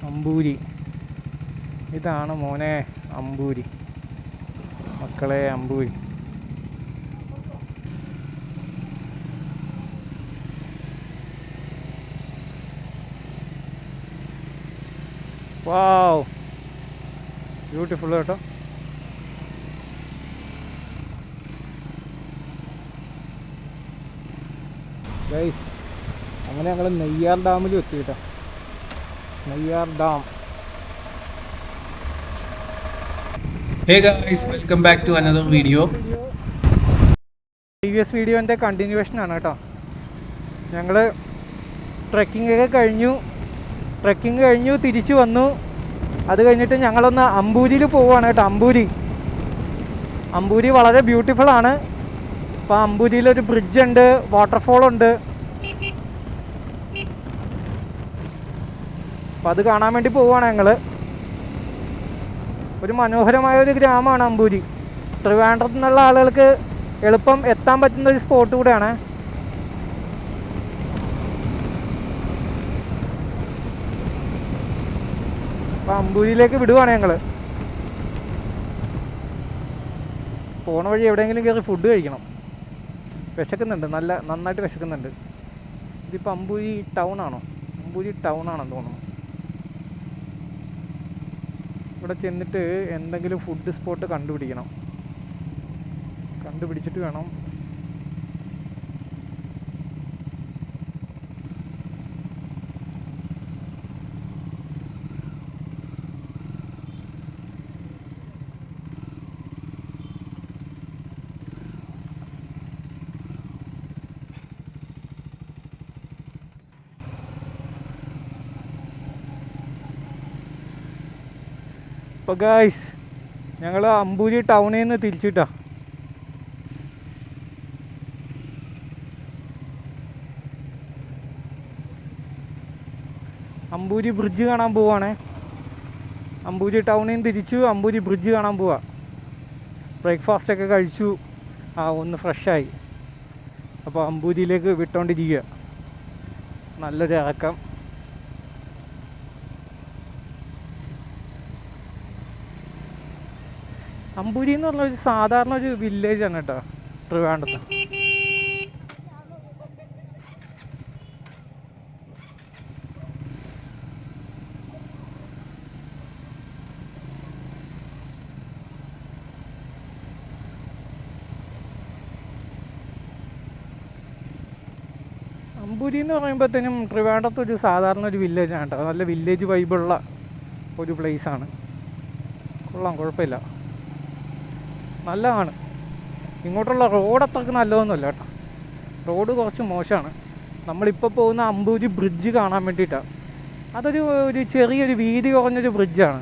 അമ്പൂരി. ഇതാണ് മോനെ അമ്പൂരി, മക്കളെ അമ്പൂരി. വാവ്, ബ്യൂട്ടിഫുൾ കേട്ടോ. ഗൈസ്, അങ്ങനെ ഞങ്ങൾ നെയ്യാർ ഡാമിൽ എത്തി കേട്ടോ. Neyyar dam. Hey guys, welcome back to another video. Previous വീഡിയോൻ്റെ കണ്ടിന്യൂവേഷനാണ് കേട്ടോ. ഞങ്ങൾ ട്രെക്കിംഗ് കഴിഞ്ഞു തിരിച്ചു വന്നു. അത് കഴിഞ്ഞിട്ട് ഞങ്ങളൊന്ന് അമ്പൂരിയിൽ പോവുകയാണ് കേട്ടോ. അമ്പൂരി വളരെ ബ്യൂട്ടിഫുൾ ആണ്. അപ്പോൾ അമ്പൂരിയിലൊരു ബ്രിഡ്ജുണ്ട്, വാട്ടർഫോളുണ്ട്. അപ്പോൾ അത് കാണാൻ വേണ്ടി പോവുകയാണ് ഞങ്ങൾ. ഒരു മനോഹരമായൊരു ഗ്രാമമാണ് അമ്പൂരി. ട്രിവാൻഡ്രത്തു നിന്നുള്ള ആളുകൾക്ക് എളുപ്പം എത്താൻ പറ്റുന്ന ഒരു സ്പോട്ട് കൂടെയാണ്. അപ്പോൾ അമ്പൂരിയിലേക്ക് വിടുവാണ് ഞങ്ങൾ. പോണ വഴി എവിടെയെങ്കിലും കയറി ഫുഡ് കഴിക്കണം. വിശക്കുന്നുണ്ട്, നന്നായിട്ട് വിശക്കുന്നുണ്ട്. ഇതിപ്പോൾ അമ്പൂരി ടൗൺ ആണെന്ന് തോന്നുന്നു. ഇവിടെ ചെന്നിട്ട് എന്തെങ്കിലും ഫുഡ് സ്പോട്ട് കണ്ടുപിടിച്ചിട്ട് വേണം. അപ്പോൾ ഗായ്സ്, ഞങ്ങൾ അമ്പൂരി ടൗണിൽ നിന്ന് തിരിച്ചിട്ടാ. അമ്പൂരി ബ്രിഡ്ജ് കാണാൻ പോവാണേ. അമ്പൂരി ടൗണിൽ നിന്ന് തിരിച്ചു അമ്പൂരി ബ്രിഡ്ജ് കാണാൻ പോവാ. ബ്രേക്ക്ഫാസ്റ്റൊക്കെ കഴിച്ചു, ഒന്ന് ഫ്രഷായി. അപ്പോൾ അമ്പൂരിയിലേക്ക് വിട്ടോണ്ടിരിക്കുക. നല്ലൊരു ഇറക്കം. അമ്പൂരി എന്ന് പറഞ്ഞ സാധാരണ ഒരു വില്ലേജാണ് കേട്ടോ ട്രിവാൻഡ്രത്ത്. അമ്പൂരി എന്ന് പറയുമ്പോഴത്തേനും ട്രിവാൻഡ്രത്ത് ഒരു സാധാരണ ഒരു വില്ലേജാണ് കേട്ടോ. നല്ല വില്ലേജ് വൈബുള്ള ഒരു പ്ലേസാണ്. കൊള്ളാം, കുഴപ്പമില്ല, നല്ലതാണ്. ഇങ്ങോട്ടുള്ള റോഡ് അത്രക്ക് നല്ലതൊന്നുമല്ല കേട്ടോ. റോഡ് കുറച്ച് മോശമാണ്. നമ്മളിപ്പോൾ പോകുന്ന അമ്പൂരി ബ്രിഡ്ജ് കാണാൻ വേണ്ടിയിട്ടാണ്. അതൊരു ചെറിയൊരു വീതി കുറഞ്ഞൊരു ബ്രിഡ്ജാണ്.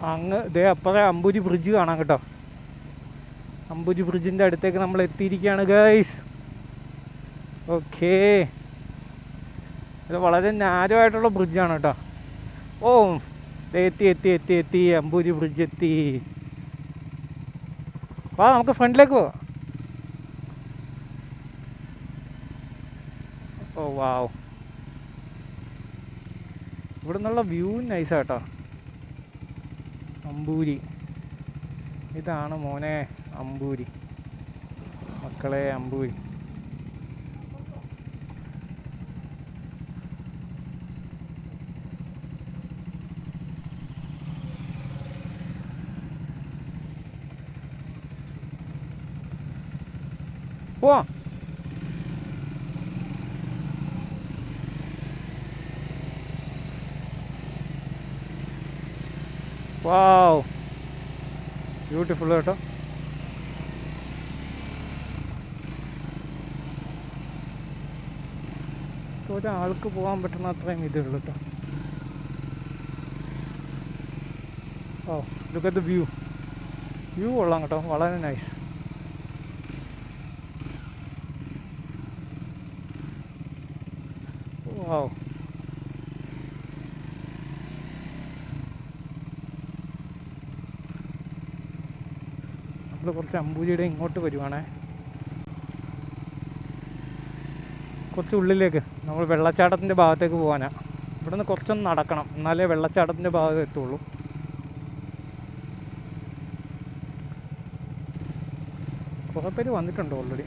അങ്ങ് ദേ അപ്പുറം അമ്പൂരി ബ്രിഡ്ജ് കാണാം കേട്ടോ. അമ്പൂരി ബ്രിഡ്ജിൻ്റെ അടുത്തേക്ക് നമ്മൾ എത്തിയിരിക്കുകയാണ് ഗൈസ്. ഓക്കേ, ഇത് വളരെ നാരോ ആയിട്ടുള്ള ബ്രിഡ്ജാണ് കേട്ടോ. ഓ, എത്തി അമ്പൂരി ബ്രിഡ്ജ് എത്തി. വാ, നമുക്ക് ഫ്രണ്ടിലേക്ക് പോവാം. ഓ വാവ്, ഇവിടെ നിന്നുള്ള വ്യൂ നൈസാട്ടോ. അമ്പൂരി ഇതാണ് മോനെ അമ്പൂരി, മക്കളെ അമ്പൂരി. പോവാം. വാവ്, ബ്യൂട്ടിഫുൾ കേട്ടോ. ഒരാൾക്ക് പോകാൻ പറ്റുന്ന അത്രയും ഇതുള്ളൂ കേട്ടോ. ഓ, look at the view. View കൊള്ളാം കേട്ടോ, വളരെ നൈസ്. വാവ്, നമ്മൾ കുറച്ച് അമ്പൂരിയുടെ ഇങ്ങോട്ട് വരുവാണേ, കുറച്ച് ഉള്ളിലേക്ക്. നമ്മൾ വെള്ളച്ചാട്ടത്തിൻ്റെ ഭാഗത്തേക്ക് പോകാനാണ്. ഇവിടെ നിന്ന് കുറച്ചൊന്ന് നടക്കണം, എന്നാലേ വെള്ളച്ചാട്ടത്തിൻ്റെ ഭാഗത്ത് എത്തുള്ളൂ. കുറേ പേര് വന്നിട്ടുണ്ട് ഓൾറെഡി.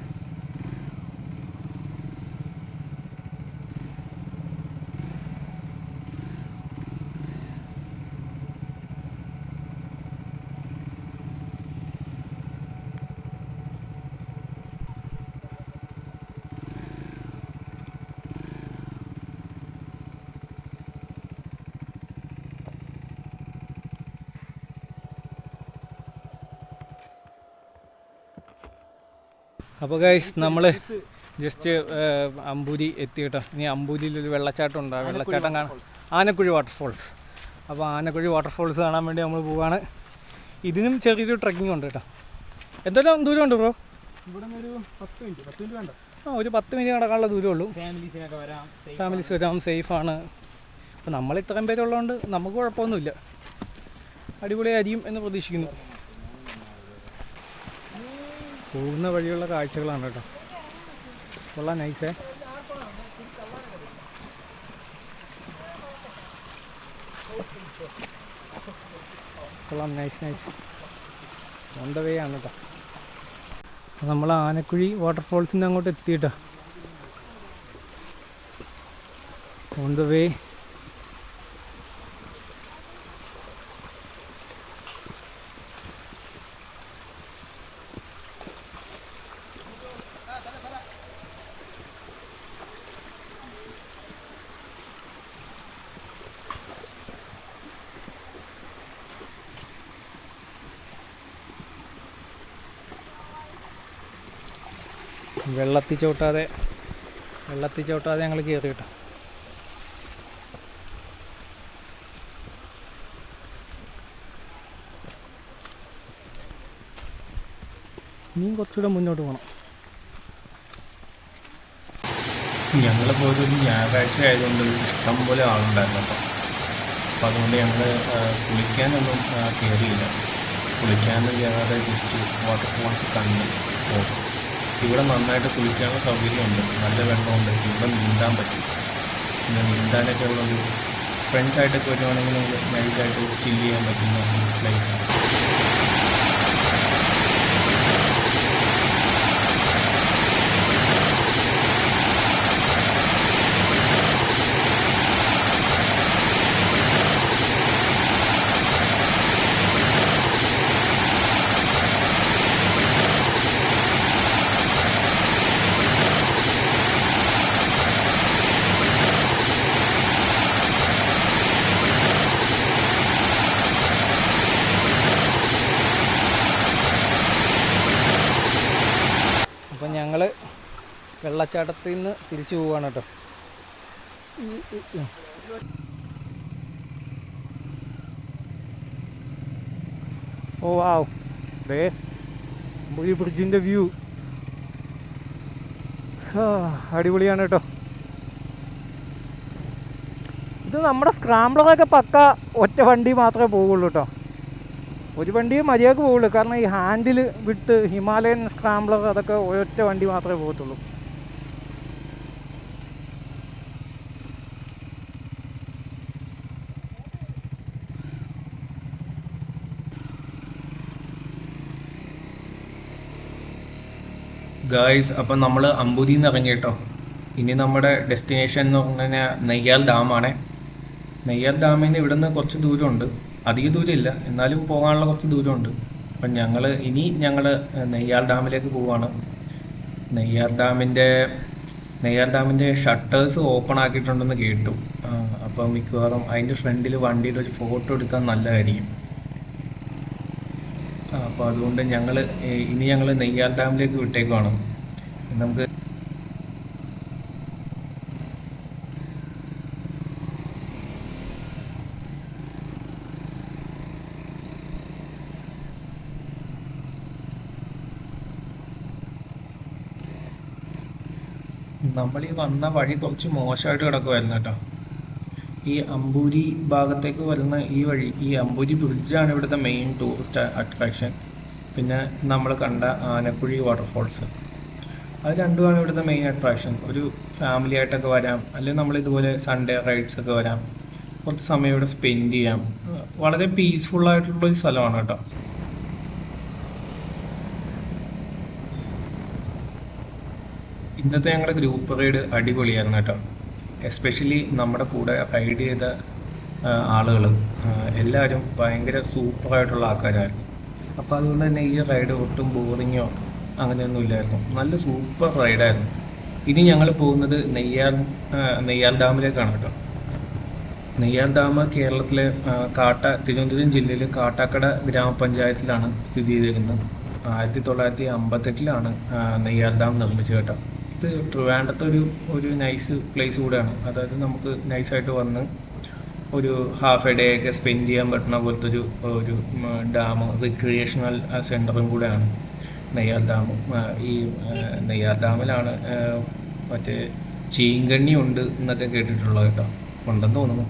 അപ്പോൾ ഗൈസ് നമ്മൾ ജസ്റ്റ് അമ്പൂരി എത്തി കേട്ടോ. ഇനി അമ്പൂരിയിലൊരു വെള്ളച്ചാട്ടം ഉണ്ട്, ആ വെള്ളച്ചാട്ടം കാണാം, ആനക്കുഴി വാട്ടർഫോൾസ്. അപ്പോൾ ആനക്കുഴി വാട്ടർഫോൾസ് കാണാൻ വേണ്ടി നമ്മൾ പോവാണ്. ഇതിനും ചെറിയൊരു ട്രക്കിംഗ് ഉണ്ട് കേട്ടോ. എന്തെല്ലാം ദൂരമുണ്ട് ബ്രോ? ഇവിടെ നിന്ന് ഒരു 10 മിനിറ്റ് വേണ്ട. ഒരു 10 മിനിറ്റ് നടക്കാനുള്ള ദൂരമുള്ളൂ. ഫാമിലീസിനൊക്കെ വരാം, ഫാമിലീസ് വരാം, സേഫാണ്. അപ്പോൾ നമ്മൾ ഇത്രയും പേരുള്ളതുകൊണ്ട് നമുക്ക് കുഴപ്പമൊന്നുമില്ല. അടിപൊളിയായിരിക്കും എന്ന് പ്രതീക്ഷിക്കുന്നു. പോകുന്ന വഴിയുള്ള കാഴ്ചകളാണ് കേട്ടോ, കൊള്ളാം, നൈസേ. കൊള്ളാം, നൈസ്. ഓൺ ദ വേ ആണ് കേട്ടോ. നമ്മൾ ആനക്കുഴി വാട്ടർഫോൾസിൻ്റെ അങ്ങോട്ട് എത്തിയിട്ടോ, ഓൺ ദ വേ. വെള്ളത്തിൽ ചവിട്ടാതെ ഞങ്ങൾ കയറി കേട്ടോ. ഇനിയും കുറച്ചുകൂടെ മുന്നോട്ട് പോകണം. ഞങ്ങൾ പോയതൊരു ഞായറാഴ്ച ആയതുകൊണ്ട് ഇഷ്ടം പോലെ ആളുണ്ടായിരുന്നു കേട്ടോ. അപ്പോൾ അതുകൊണ്ട് ഞങ്ങൾ കുളിക്കാനൊന്നും കയറിയില്ല. കുളിക്കാനൊന്നും കയറാതെ ജസ്റ്റ് വാട്ടർഫോൾസ് കണ്ട് പോകും. ഇവിടെ നന്നായിട്ട് കുളിക്കാനുള്ള സൗകര്യമുണ്ട്, നല്ല വെള്ളമുണ്ട്, ഇവിടെ നീന്താൻ പറ്റും. പിന്നെ നീന്താനൊക്കെ ഉള്ളൊരു ഫ്രണ്ട്സായിട്ടൊക്കെ വരുവാണെങ്കിൽ നമുക്ക് നൈസായിട്ട് ചില്ല് ചെയ്യാൻ പറ്റുന്ന ഒരു പ്ലേസാണ്. അപ്പം ഞങ്ങൾ വെള്ളച്ചാട്ടത്തിൽ നിന്ന് തിരിച്ചു പോവുകയാണ് കേട്ടോ. ഓ വാവ്, ദേ ഈ ബ്രിഡ്ജിൻ്റെ വ്യൂ അടിപൊളിയാണ് കേട്ടോ. ഇത് നമ്മുടെ സ്ക്രാംബ്ലറൊക്കെ പക്ക ഒറ്റ വണ്ടി മാത്രമേ പോവുള്ളൂ കേട്ടോ. ഒരു വണ്ടിയും മര്യാദക്ക് പോവുള്ളൂ, കാരണം ഈ ഹാൻഡിൽ വിട്ട് ഹിമാലയൻ സ്ക്രാംബ്ലർ അതൊക്കെ ഒറ്റ വണ്ടി മാത്രമേ പോകത്തുള്ളൂ. ഗായ്സ്, അപ്പം നമ്മൾ അമ്പൂരിയിൽ നിന്ന് ഇറങ്ങി കേട്ടോ. ഇനി നമ്മുടെ ഡെസ്റ്റിനേഷൻ എന്ന് പറഞ്ഞു കഴിഞ്ഞാൽ നെയ്യാർ ഡാമാണേ. നെയ്യാർ ഡാമിൽ നിന്ന് ഇവിടെ നിന്ന് കുറച്ച് ദൂരമുണ്ട്, അധിക ദൂരമില്ല, എന്നാലും പോകാനുള്ള കുറച്ച് ദൂരമുണ്ട്. അപ്പം ഞങ്ങൾ നെയ്യാർ ഡാമിലേക്ക് പോവുകയാണ്. നെയ്യാർ ഡാമിൻ്റെ ഷട്ടേഴ്സ് ഓപ്പൺ ആക്കിയിട്ടുണ്ടെന്ന് കേട്ടു. അപ്പം മിക്കവാറും അതിൻ്റെ ഫ്രണ്ടിൽ വണ്ടിയിൽ ഒരു ഫോട്ടോ എടുത്താൽ നല്ലതായിരിക്കും. അപ്പോൾ അതുകൊണ്ട് ഇനി ഞങ്ങൾ നെയ്യാർ ഡാമിലേക്ക് വിട്ടേക്കുവാണ്. നമുക്ക് നമ്മൾ ഈ വന്ന വഴി കുറച്ച് മോശമായിട്ട് കിടക്കുമായിരുന്നു കേട്ടോ. ഈ അമ്പൂരി ഭാഗത്തേക്ക് വരുന്ന ഈ അമ്പൂരി ബ്രിഡ്ജാണ് ഇവിടുത്തെ മെയിൻ ടൂറിസ്റ്റ് അട്രാക്ഷൻ. പിന്നെ നമ്മൾ കണ്ട ആനക്കുഴി വാട്ടർഫോൾസ്, അത് രണ്ടുമാണ് ഇവിടുത്തെ മെയിൻ അട്രാക്ഷൻ. ഒരു ഫാമിലി ആയിട്ടൊക്കെ വരാം, അല്ലെങ്കിൽ നമ്മളിതുപോലെ സൺഡേ റൈഡ്സ് ഒക്കെ വരാം, കുറച്ച് സമയം ഇവിടെ സ്പെൻഡ് ചെയ്യാം. വളരെ പീസ്ഫുള്ളായിട്ടുള്ളൊരു സ്ഥലമാണ് കേട്ടോ. ഇന്നത്തെ ഞങ്ങളുടെ ഗ്രൂപ്പ് റൈഡ് അടിപൊളിയായിരുന്നു കേട്ടോ. എസ്പെഷ്യലി നമ്മുടെ കൂടെ റൈഡ് ചെയ്ത ആളുകൾ എല്ലാവരും ഭയങ്കര സൂപ്പറായിട്ടുള്ള ആൾക്കാരായിരുന്നു. അപ്പോൾ അതുകൊണ്ട് തന്നെ ഈ റൈഡ് ഒട്ടും ബോറിങ്ങോ അങ്ങനെയൊന്നും ഇല്ലായിരുന്നു. നല്ല സൂപ്പർ റൈഡായിരുന്നു. ഇനി ഞങ്ങൾ പോകുന്നത് നെയ്യാർ ഡാമിലേക്കാണ് കേട്ടോ. നെയ്യാർ ഡാം കേരളത്തിലെ തിരുവനന്തപുരം ജില്ലയിൽ കാട്ടാക്കട ഗ്രാമപഞ്ചായത്തിലാണ് സ്ഥിതി ചെയ്തിരുന്നത്. 1958 നെയ്യാർ ഡാം നിർമ്മിച്ചത് കേട്ടോ. ഇത് ട്രിവാൻഡ്രത്തെ ഒരു നൈസ് പ്ലേസ് കൂടെയാണ്. അതായത് നമുക്ക് നൈസായിട്ട് വന്ന് ഒരു ഹാഫ് എ ഡേ ഒക്കെ സ്പെൻഡ് ചെയ്യാൻ പറ്റുന്ന പോലത്തെ ഒരു ഡാം, റിക്രിയേഷണൽ സെൻ്ററും കൂടെയാണ് നെയ്യാർ ഡാം. ഈ നെയ്യാർ ഡാമിലാണ് മറ്റേ ചീങ്കണ്ണി ഉണ്ട് എന്നൊക്കെ കേട്ടിട്ടുള്ളത് കേട്ടോ. ഉണ്ടെന്ന് തോന്നുന്നു,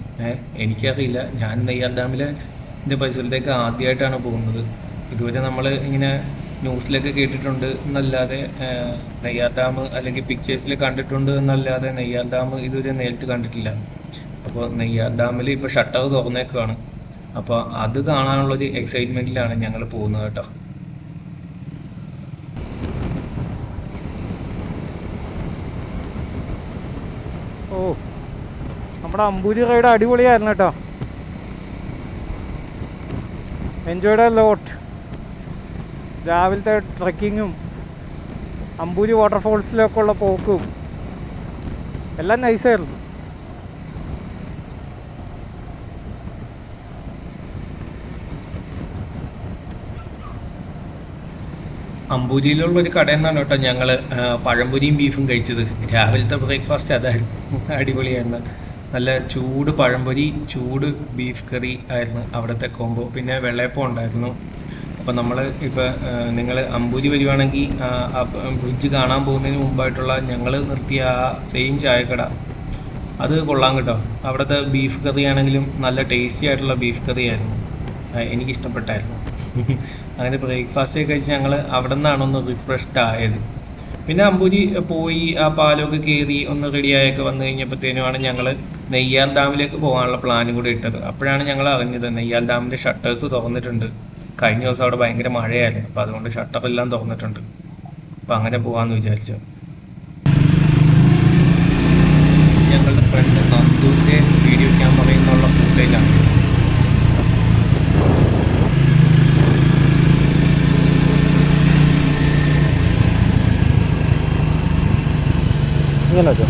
എനിക്കറിയില്ല. ഞാൻ നെയ്യാർ ഡാമിൻ്റെ പരിസരത്തേക്ക് ആദ്യമായിട്ടാണ് പോകുന്നത്. ഇതുവരെ നമ്മൾ ഇങ്ങനെ ന്യൂസിലൊക്കെ കേട്ടിട്ടുണ്ട് എന്നല്ലാതെ നെയ്യാർ ഡാം അല്ലെങ്കിൽ പിക്ചേഴ്സിൽ കണ്ടിട്ടുണ്ട് എന്നല്ലാതെ നെയ്യാർ ഡാം ഇതുവരെ നേരിട്ട് കണ്ടിട്ടില്ല. അപ്പോൾ നെയ്യാർ ഡാമിൽ ഇപ്പോൾ ഷട്ടർ തുറന്നേക്കുവാണ്. അപ്പോൾ അത് കാണാനുള്ളൊരു എക്സൈറ്റ്മെൻറ്റിലാണ് ഞങ്ങൾ പോകുന്നത് കേട്ടോ. ഓ, നമ്മുടെ അമ്പൂരി റൈഡ് അടിപൊളിയായിരുന്നു കേട്ടോ. Enjoyed a lot. രാവിലത്തെ ട്രക്കിങ്ങും അമ്പൂരി വാട്ടർഫോൾസിലേക്കുള്ള പോക്കും എല്ലാം നൈസായിരുന്നു. അമ്പൂരിയിലുള്ളൊരു കടയിൽ നിന്നാണ് കേട്ടോ ഞങ്ങൾ പഴംപൊരിയും ബീഫും കഴിച്ചത്. രാവിലത്തെ ബ്രേക്ക്ഫാസ്റ്റ് അതായിരുന്നു. അടിപൊളിയായിരുന്നു. നല്ല ചൂട് പഴംപൊരി, ചൂട് ബീഫ് കറി ആയിരുന്നു അവിടുത്തെ കോംബോ. പിന്നെ വെള്ളയപ്പം ഉണ്ടായിരുന്നു. അപ്പോൾ നിങ്ങൾ അമ്പൂരി വരുവാണെങ്കിൽ ബ്രിഡ്ജ് കാണാൻ പോകുന്നതിന് മുമ്പായിട്ടുള്ള ഞങ്ങൾ നിർത്തിയ ആ സെയിം ചായക്കട, അത് കൊള്ളാം കേട്ടോ. അവിടുത്തെ ബീഫ് കറി ആണെങ്കിലും നല്ല ടേസ്റ്റി ആയിട്ടുള്ള ബീഫ് കറി ആയിരുന്നു, എനിക്കിഷ്ടപ്പെട്ടായിരുന്നു. അങ്ങനെ ബ്രേക്ക്ഫാസ്റ്റ് കഴിച്ച് ഞങ്ങൾ അവിടെ നിന്നാണ് ഒന്ന് റിഫ്രഷ്ഡ് ആയത്. പിന്നെ അമ്പൂരി പോയി ആ പാലമൊക്കെ കയറി ഒന്ന് റെഡിയായൊക്കെ വന്നു കഴിഞ്ഞപ്പോഴത്തേനുമാണ് ഞങ്ങൾ നെയ്യാർ ഡാമിലേക്ക് പോകാനുള്ള പ്ലാനും കൂടി ഇട്ടത്. അപ്പോഴാണ് ഞങ്ങൾ അറിഞ്ഞത് നെയ്യാർ ഡാമിൻ്റെ ഷട്ടേഴ്സ് തുറന്നിട്ടുണ്ട്. കഴിഞ്ഞ ദിവസം അവിടെ ഭയങ്കര മഴയായിരുന്നു, അപ്പോൾ അതുകൊണ്ട് ഷട്ടറെല്ലാം തുറന്നിട്ടുണ്ട്. അപ്പോൾ അങ്ങനെ പോകാമെന്ന് വിചാരിച്ചു. ഞങ്ങളുടെ ഫ്രണ്ട് നന്ദുവിൻ്റെ വീഡിയോ ക്യാമറയിൽ നിന്നുള്ള ഫുട്ടേജാണ്. ഇങ്ങനെയൊക്കെ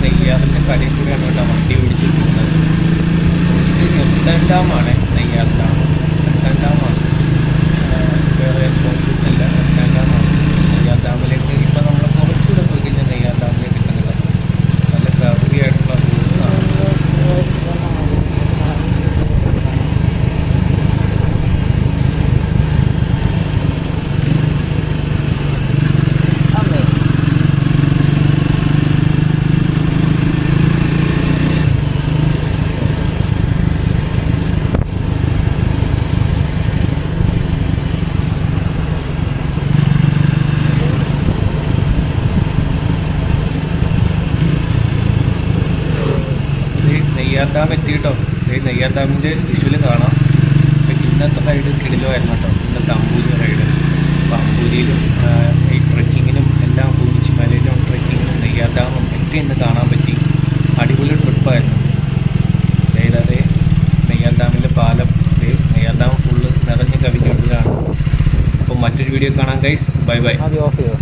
നെയ്യാറിൻ്റെ കടയിൽ കൂടെയാണ് കേട്ടോ വണ്ടി ഓടിച്ച് പോകുന്നത്. ഇത് നിർത്തൻ ഡാമാണ്. നെയ്യാർ ഡാം നിർത്തൻ ഡാമാണ്, വേറെ പോയിട്ടില്ല. നിർത്തൻ ഡാമാണ്. നെയ്യാർ ഡാമിലേക്ക് ഇപ്പം നമ്മൾ കുറച്ചുകൂടെ പോയി കഴിഞ്ഞാൽ നെയ്യാർ ഡാമിലേക്ക് എത്തുന്നത്. നല്ല കർവി ആയിട്ടുള്ള റൂട്ട്സാണ്. നെയ്യാർ ഡാം എത്തിയിട്ടോ. നെയ്യാർ ഡാമിൻ്റെ വിഷ്വല് കാണാം. അപ്പം ഇന്നത്തെ റൈഡ് കിടിലമായിരുന്നു കേട്ടോ, ഇന്നത്തെ അമ്പൂരി റൈഡ്. അപ്പോൾ അമ്പൂരിയിലും ഈ ട്രെക്കിങ്ങിനും എല്ലാം കുരിശുമലയിലും ട്രെക്കിങ്ങിനും നെയ്യാർ ഡാമും ഒക്കെ ഇന്ന് കാണാൻ പറ്റി. അടിപൊളി ട്രിപ്പായിരുന്നു. അതായത് നെയ്യാർ ഡാമിൻ്റെ പാലം, നെയ്യാർ ഡാം ഫുള്ള് നിറഞ്ഞ് കവിഞ്ഞൊഴുകാണ്. അപ്പോൾ മറ്റൊരു വീഡിയോ കാണാം ഗൈസ്. Bye bye. ഓഫ് ചെയ്തോ.